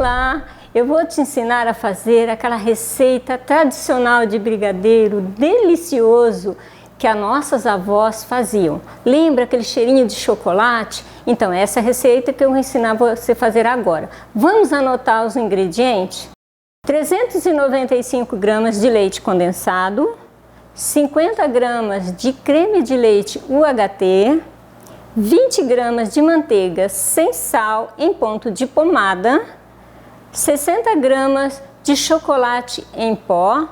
Olá, eu vou te ensinar a fazer aquela receita tradicional de brigadeiro delicioso que as nossas avós faziam. Lembra aquele cheirinho de chocolate? Então essa receita que eu vou ensinar você a fazer agora. Vamos anotar os ingredientes? 395 gramas de leite condensado, 50 gramas de creme de leite UHT, 20 gramas de manteiga sem sal em ponto de pomada, 60 gramas de chocolate em pó,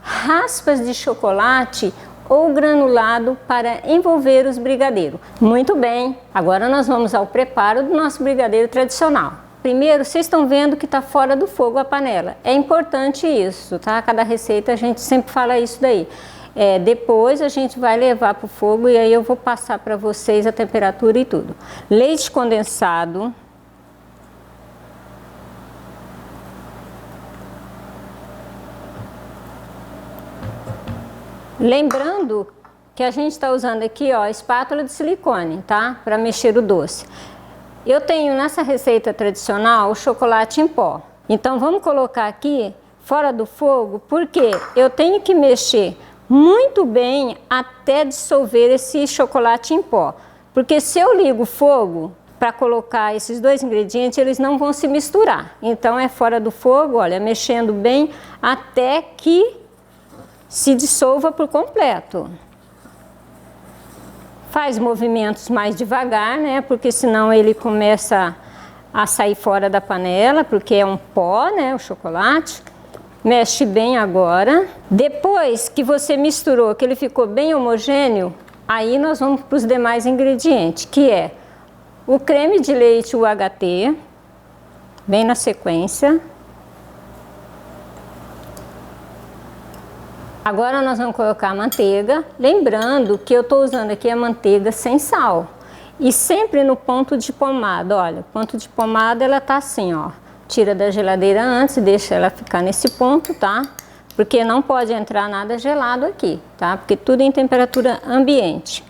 raspas de chocolate ou granulado para envolver os brigadeiros. Muito bem, agora nós vamos ao preparo do nosso brigadeiro tradicional. Primeiro, vocês estão vendo que está fora do fogo a panela. É importante isso, tá? Cada receita a gente sempre fala isso daí. Depois a gente vai levar para o fogo e aí eu vou passar para vocês a temperatura e tudo. Leite condensado. Lembrando que a gente está usando aqui, ó, espátula de silicone, tá? Para mexer o doce. Eu tenho nessa receita tradicional o chocolate em pó. Então vamos colocar aqui fora do fogo, porque eu tenho que mexer muito bem até dissolver esse chocolate em pó. Porque se eu ligo o fogo para colocar esses dois ingredientes, eles não vão se misturar. Então é fora do fogo, olha, mexendo bem até que se dissolva por completo. Faz movimentos mais devagar, né? Porque senão ele começa a sair fora da panela, porque é um pó, né? O chocolate. Mexe bem agora. Depois que você misturou, que ele ficou bem homogêneo, aí nós vamos para os demais ingredientes, que é o creme de leite UHT, bem na sequência. Agora nós vamos colocar a manteiga, lembrando que eu estou usando aqui a manteiga sem sal. E sempre no ponto de pomada, olha, ponto de pomada ela tá assim, ó. Tira da geladeira antes, deixa ela ficar nesse ponto, tá? Porque não pode entrar nada gelado aqui, tá? Porque tudo em temperatura ambiente.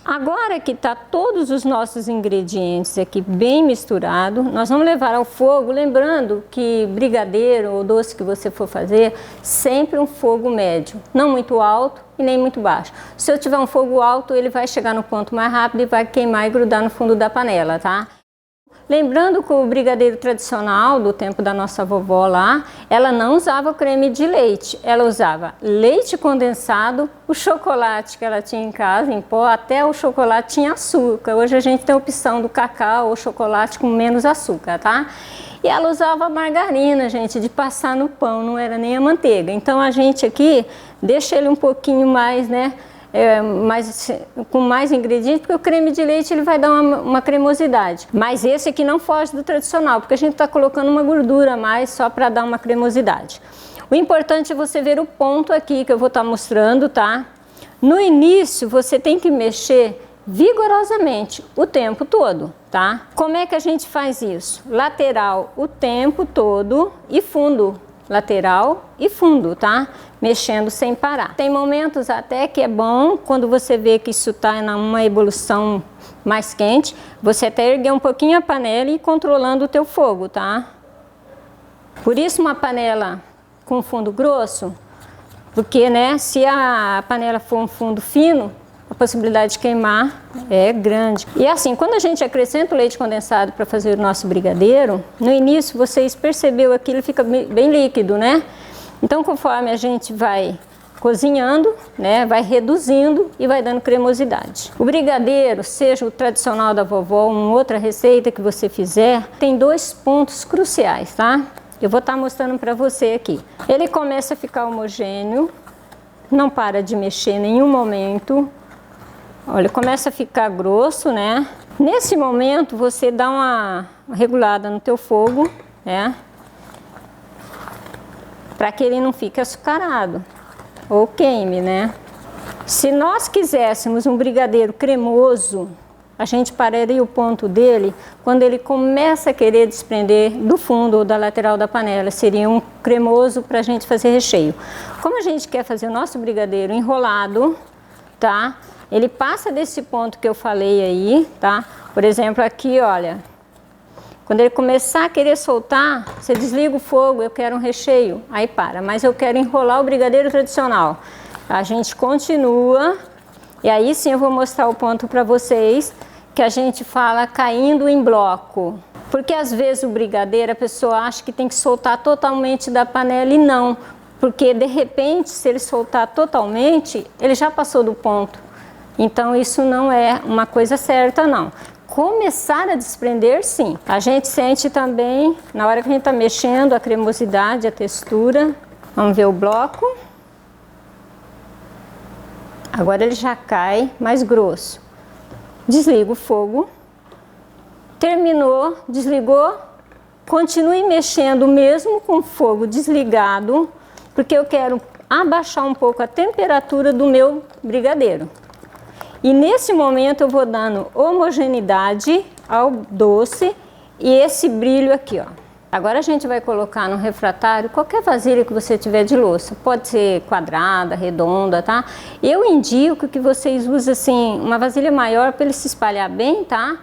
Agora que tá todos os nossos ingredientes aqui bem misturados, nós vamos levar ao fogo, lembrando que brigadeiro ou doce que você for fazer, sempre um fogo médio, não muito alto e nem muito baixo. Se eu tiver um fogo alto, ele vai chegar no ponto mais rápido e vai queimar e grudar no fundo da panela, tá? Lembrando que o brigadeiro tradicional do tempo da nossa vovó lá, ela não usava creme de leite, ela usava leite condensado, o chocolate que ela tinha em casa, em pó, até o chocolate tinha açúcar. Hoje a gente tem a opção do cacau ou chocolate com menos açúcar, tá? E ela usava margarina, gente, de passar no pão, não era nem a manteiga. Então a gente aqui deixa ele um pouquinho mais, né? Com mais ingredientes, porque o creme de leite ele vai dar uma cremosidade. Mas esse aqui não foge do tradicional, porque a gente está colocando uma gordura a mais só para dar uma cremosidade. O importante é você ver o ponto aqui que eu vou estar mostrando, tá? No início você tem que mexer vigorosamente o tempo todo, tá? Como é que a gente faz isso? Lateral o tempo todo e fundo. Lateral e fundo, tá? Mexendo sem parar. Tem momentos até que é bom, quando você vê que isso tá numa evolução mais quente, você até erguer um pouquinho a panela e ir controlando o teu fogo, tá? Por isso uma panela com fundo grosso, porque, né, se a panela for um fundo fino, a possibilidade de queimar é grande. E assim, quando a gente acrescenta o leite condensado para fazer o nosso brigadeiro, no início vocês perceberam aqui, ele fica bem líquido, né? Então conforme a gente vai cozinhando, né, vai reduzindo e vai dando cremosidade. O brigadeiro, seja o tradicional da vovó ou uma outra receita que você fizer, tem dois pontos cruciais, tá? Eu vou estar mostrando para você aqui. Ele começa a ficar homogêneo, não para de mexer em nenhum momento. Olha, começa a ficar grosso, né? Nesse momento, você dá uma regulada no teu fogo, né? Para que ele não fique açucarado ou queime, né? Se nós quiséssemos um brigadeiro cremoso, a gente pararia o ponto dele quando ele começa a querer desprender do fundo ou da lateral da panela. Seria um cremoso para a gente fazer recheio. Como a gente quer fazer o nosso brigadeiro enrolado, tá? Ele passa desse ponto que eu falei aí, tá? Por exemplo, aqui, olha, Quando ele começar a querer soltar, você desliga o fogo, eu quero um recheio, aí para. Mas eu quero enrolar o brigadeiro tradicional. A gente continua, e aí sim eu vou mostrar o ponto para vocês, que a gente fala caindo em bloco. Porque às vezes o brigadeiro, a pessoa acha que tem que soltar totalmente da panela e não. Porque de repente, se ele soltar totalmente, ele já passou do ponto. Então isso não é uma coisa certa, não. Começar a desprender, sim. A gente sente também, na hora que a gente está mexendo, a cremosidade, a textura. Vamos ver o bloco. Agora ele já cai mais grosso. Desliga o fogo. Terminou, desligou. Continue mexendo mesmo com o fogo desligado, porque eu quero abaixar um pouco a temperatura do meu brigadeiro. E nesse momento eu vou dando homogeneidade ao doce e esse brilho aqui, ó. Agora a gente vai colocar no refratário qualquer vasilha que você tiver de louça. Pode ser quadrada, redonda, tá? Eu indico que vocês usem assim uma vasilha maior para ele se espalhar bem, tá?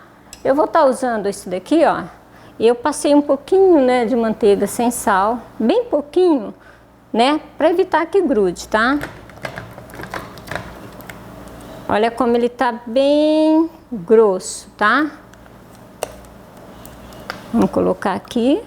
Eu vou estar usando esse daqui, ó. E eu passei um pouquinho, né, de manteiga sem sal, bem pouquinho, né, para evitar que grude, tá? Olha como ele tá bem grosso, tá? Vamos colocar aqui.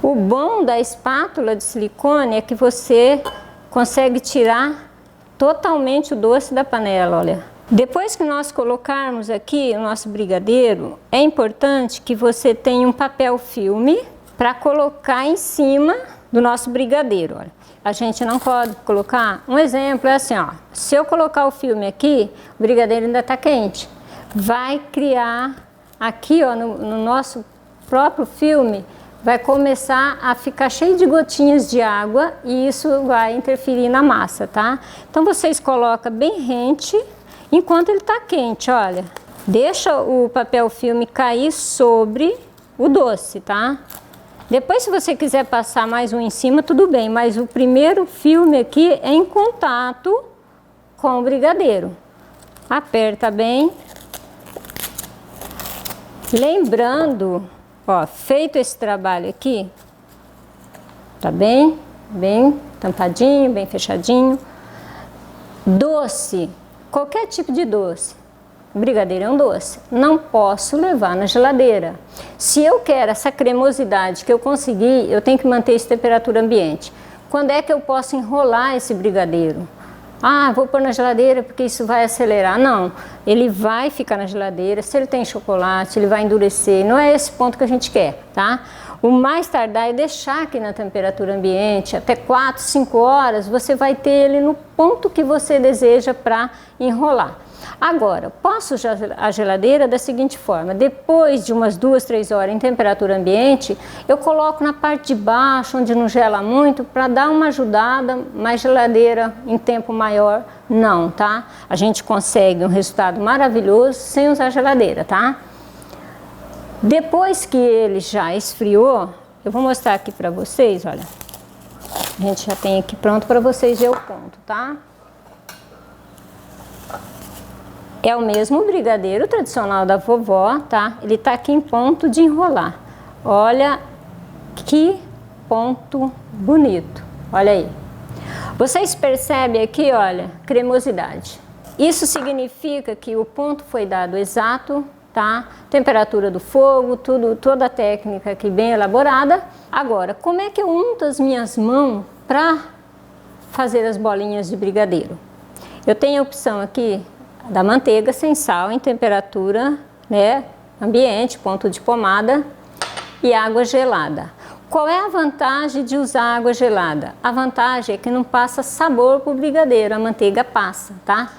O bom da espátula de silicone é que você consegue tirar totalmente o doce da panela, olha. Depois que nós colocarmos aqui o nosso brigadeiro, é importante que você tenha um papel filme para colocar em cima do nosso brigadeiro, olha. A gente não pode colocar, um exemplo é assim, ó, se eu colocar o filme aqui, o brigadeiro ainda está quente, vai criar aqui, ó, no nosso próprio filme, vai começar a ficar cheio de gotinhas de água e isso vai interferir na massa, tá? Então vocês colocam bem rente enquanto ele está quente, olha. Deixa o papel filme cair sobre o doce, tá? Depois, se você quiser passar mais um em cima, tudo bem, mas o primeiro filme aqui é em contato com o brigadeiro. Aperta bem. Lembrando, ó, feito esse trabalho aqui, tá bem tampadinho, bem fechadinho. Doce, qualquer tipo de doce. Brigadeiro é um doce, não posso levar na geladeira. Se eu quero essa cremosidade que eu consegui, eu tenho que manter essa temperatura ambiente. Quando é que eu posso enrolar esse brigadeiro? Ah, vou pôr na geladeira porque isso vai acelerar. Não, ele vai ficar na geladeira. Se ele tem chocolate, ele vai endurecer. Não é esse ponto que a gente quer, tá? O mais tardar é deixar aqui na temperatura ambiente, até 4, 5 horas, você vai ter ele no ponto que você deseja para enrolar. Agora, posso usar a geladeira da seguinte forma, depois de umas 2, 3 horas em temperatura ambiente, eu coloco na parte de baixo, onde não gela muito, para dar uma ajudada, mas geladeira em tempo maior, não, tá? A gente consegue um resultado maravilhoso sem usar geladeira, tá? Depois que ele já esfriou, eu vou mostrar aqui para vocês, olha. A gente já tem aqui pronto para vocês ver o ponto, tá? É o mesmo brigadeiro tradicional da vovó, tá? Ele tá aqui em ponto de enrolar. Olha que ponto bonito. Olha aí. Vocês percebem aqui, olha, cremosidade. Isso significa que o ponto foi dado exato, tá? Temperatura do fogo, tudo, toda a técnica aqui bem elaborada. Agora, como é que eu unto as minhas mãos para fazer as bolinhas de brigadeiro? Eu tenho a opção aqui da manteiga sem sal em temperatura, né, ambiente, ponto de pomada e água gelada. Qual é a vantagem de usar água gelada? A vantagem é que não passa sabor para o brigadeiro, a manteiga passa, tá?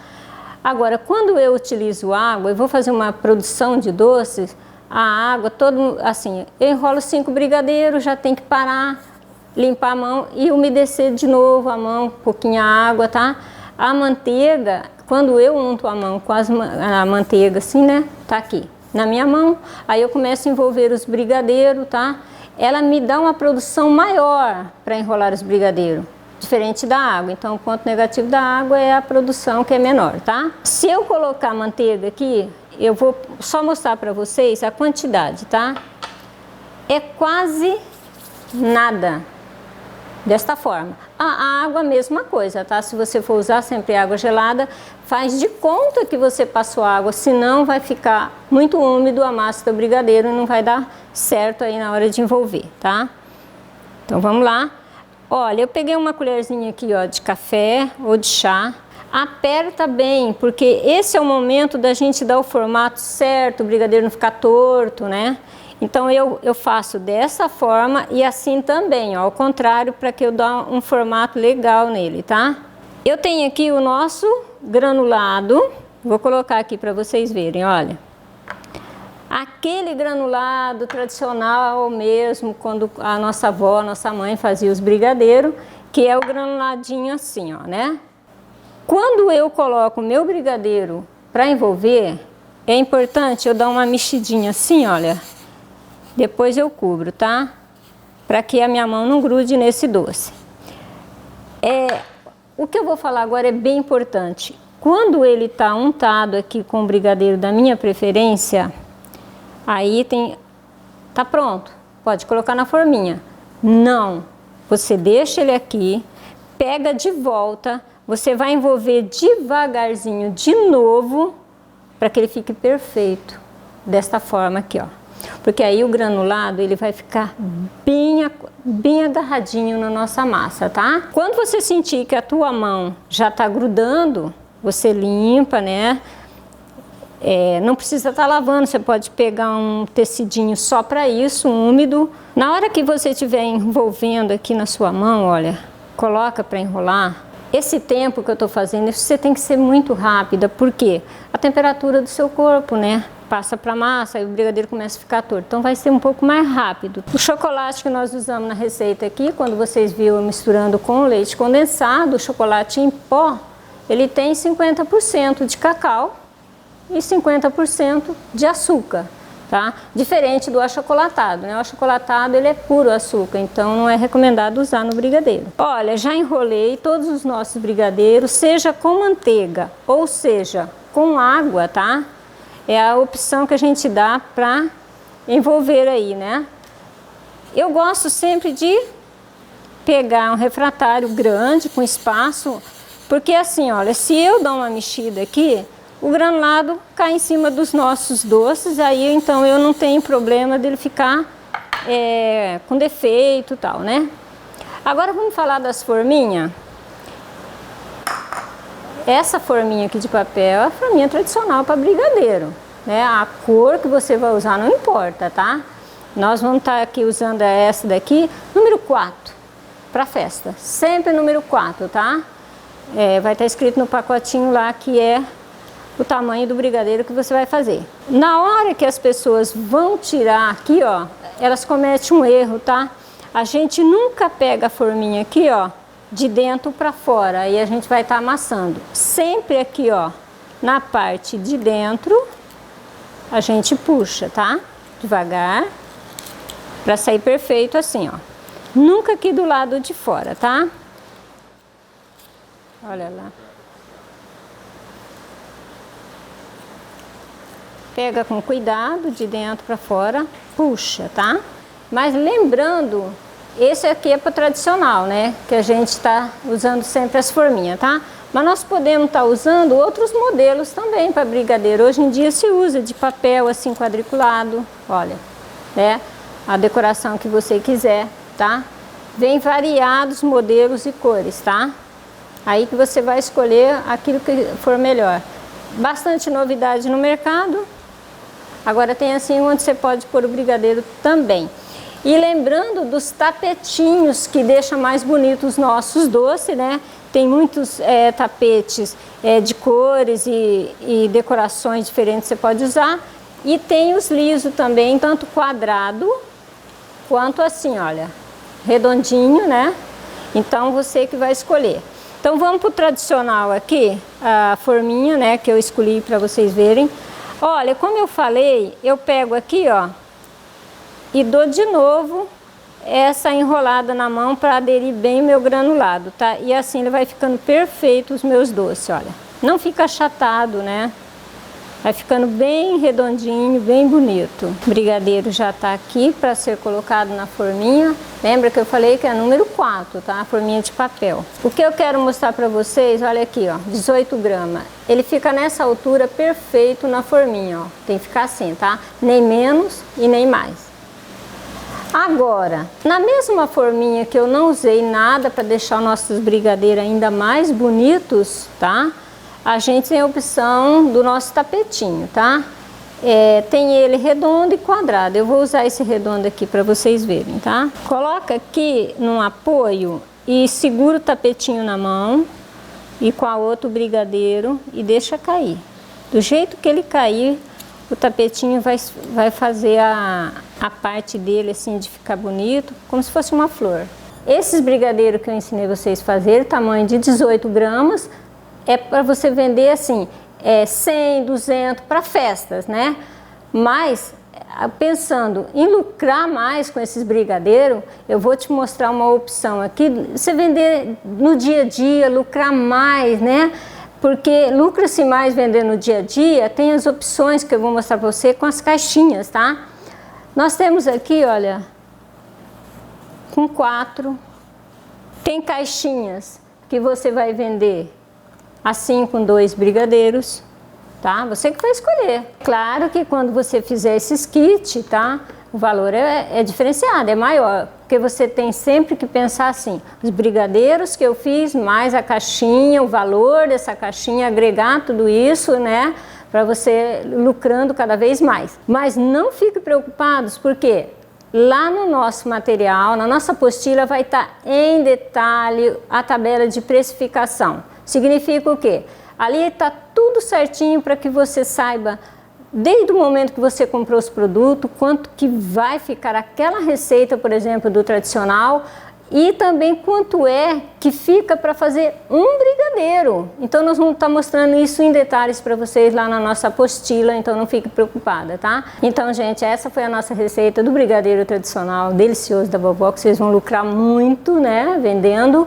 Agora, quando eu utilizo água, eu vou fazer uma produção de doces, a água, todo assim, eu enrolo 5 brigadeiros, já tem que parar, limpar a mão e umedecer de novo a mão, um pouquinho a água, tá? A manteiga, quando eu unto a mão com a manteiga assim, né, tá aqui na minha mão, aí eu começo a envolver os brigadeiros, tá? Ela me dá uma produção maior para enrolar os brigadeiros. diferente da água. Então, o ponto negativo da água é a produção que é menor, tá? Se eu colocar manteiga aqui, eu vou só mostrar para vocês a quantidade, tá? É quase nada, desta forma. A água, a mesma coisa, tá? Se você for usar sempre água gelada, faz de conta que você passou água, senão vai ficar muito úmido a massa do brigadeiro e não vai dar certo aí na hora de envolver, tá? Então, vamos lá. Olha, eu peguei uma colherzinha aqui, ó, de café ou de chá. Aperta bem, porque esse é o momento da gente dar o formato certo, o brigadeiro não ficar torto, né? Então eu faço dessa forma e assim também, ó, ao contrário, para que eu dê um formato legal nele, tá? Eu tenho aqui o nosso granulado, vou colocar aqui para vocês verem, olha. Aquele granulado tradicional mesmo, quando a nossa avó, a nossa mãe fazia os brigadeiros, que é o granuladinho assim, ó, né? Quando eu coloco o meu brigadeiro para envolver, é importante eu dar uma mexidinha assim, olha. Depois eu cubro, tá? Para que a minha mão não grude nesse doce. O que eu vou falar agora é bem importante. Quando ele tá untado aqui com o brigadeiro da minha preferência, aí tá pronto. Pode colocar na forminha. Não, você deixa ele aqui, pega de volta, você vai envolver devagarzinho de novo, para que ele fique perfeito. Desta forma aqui, ó. Porque aí o granulado ele vai ficar bem agarradinho na nossa massa, tá? Quando você sentir que a tua mão já tá grudando, você limpa, né? Não precisa estar lavando, você pode pegar um tecidinho só para isso, úmido. Na hora que você estiver envolvendo aqui na sua mão, olha, coloca para enrolar. Esse tempo que eu tô fazendo, você tem que ser muito rápida, porque a temperatura do seu corpo, né? Passa para a massa e o brigadeiro começa a ficar torto. Então vai ser um pouco mais rápido. O chocolate que nós usamos na receita aqui, quando vocês viram misturando com leite condensado, o chocolate em pó, ele tem 50% de cacau e 50% de açúcar, tá? Diferente do achocolatado, né? O achocolatado ele é puro açúcar, então não é recomendado usar no brigadeiro. Olha, já enrolei todos os nossos brigadeiros, seja com manteiga ou seja com água, tá? É a opção que a gente dá para envolver aí, né? Eu gosto sempre de pegar um refratário grande, com espaço, porque assim, olha, se eu dar uma mexida aqui, o granulado cai em cima dos nossos doces, aí então eu não tenho problema dele ficar com defeito e tal, né? Agora vamos falar das forminhas. Essa forminha aqui de papel é a forminha tradicional para brigadeiro, né? A cor que você vai usar não importa, tá? Nós vamos estar aqui usando essa daqui, número 4, para festa. Sempre número 4, tá? Vai estar escrito no pacotinho lá que é o tamanho do brigadeiro que você vai fazer. Na hora que as pessoas vão tirar aqui, ó, elas cometem um erro, tá? A gente nunca pega a forminha aqui, ó, de dentro para fora, aí a gente vai estar amassando. Sempre aqui, ó, na parte de dentro, a gente puxa, tá? Devagar, para sair perfeito assim, ó. Nunca aqui do lado de fora, tá? Olha lá. Pega com cuidado, de dentro para fora, puxa, tá? Mas lembrando, esse aqui é para tradicional, né? Que a gente está usando sempre as forminhas, tá? Mas nós podemos estar usando outros modelos também para brigadeiro. Hoje em dia se usa de papel assim quadriculado, olha, né? A decoração que você quiser, tá? Vem variados modelos e cores, tá? Aí que você vai escolher aquilo que for melhor. Bastante novidade no mercado. Agora tem assim onde você pode pôr o brigadeiro também. E lembrando dos tapetinhos que deixam mais bonitos os nossos doces, né? Tem muitos tapetes de cores e decorações diferentes que você pode usar. E tem os lisos também, tanto quadrado quanto assim, olha, redondinho, né? Então você que vai escolher. Então vamos para o tradicional aqui, a forminha, né, que eu escolhi para vocês verem. Olha, como eu falei, eu pego aqui, ó, e dou de novo essa enrolada na mão para aderir bem meu granulado, tá? E assim ele vai ficando perfeito os meus doces, olha. Não fica achatado, né? Vai ficando bem redondinho, bem bonito. O brigadeiro já tá aqui para ser colocado na forminha. Lembra que eu falei que é número 4, tá? A forminha de papel. O que eu quero mostrar para vocês, olha aqui, ó, 18 gramas. Ele fica nessa altura perfeito na forminha, ó. Tem que ficar assim, tá? Nem menos e nem mais. Agora, na mesma forminha que eu não usei nada para deixar nossos brigadeiros ainda mais bonitos, tá? A gente tem a opção do nosso tapetinho, tá? Tem ele redondo e quadrado. Eu vou usar esse redondo aqui para vocês verem, tá? Coloca aqui num apoio e segura o tapetinho na mão e com a outra o brigadeiro e deixa cair. Do jeito que ele cair, o tapetinho vai fazer a parte dele assim de ficar bonito, como se fosse uma flor. Esses brigadeiros que eu ensinei vocês a fazer, tamanho de 18 gramas, é para você vender assim, 100, 200 para festas, né? Mas pensando em lucrar mais com esses brigadeiros, eu vou te mostrar uma opção aqui, você vender no dia a dia, lucrar mais, né? Porque lucra-se mais vendendo no dia a dia, tem as opções que eu vou mostrar para você com as caixinhas, tá? Nós temos aqui, olha, com 4, tem caixinhas que você vai vender assim com 2 brigadeiros, tá? Você que vai escolher. Claro que quando você fizer esses kits, tá? O valor é diferenciado, é maior, porque você tem sempre que pensar assim, os brigadeiros que eu fiz, mais a caixinha, o valor dessa caixinha, agregar tudo isso, né? Para você lucrando cada vez mais. Mas não fique preocupados, porque lá no nosso material, na nossa apostila, vai estar em detalhe a tabela de precificação. Significa o quê? Ali está tudo certinho para que você saiba, desde o momento que você comprou os produtos, quanto que vai ficar aquela receita, por exemplo, do tradicional, e também quanto é que fica para fazer um brigadeiro. Então nós vamos estar mostrando isso em detalhes para vocês lá na nossa apostila, então não fique preocupada, tá? Então, gente, essa foi a nossa receita do brigadeiro tradicional, delicioso da vovó, que vocês vão lucrar muito, né, vendendo.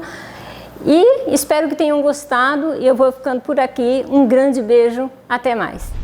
E espero que tenham gostado e eu vou ficando por aqui. Um grande beijo, até mais!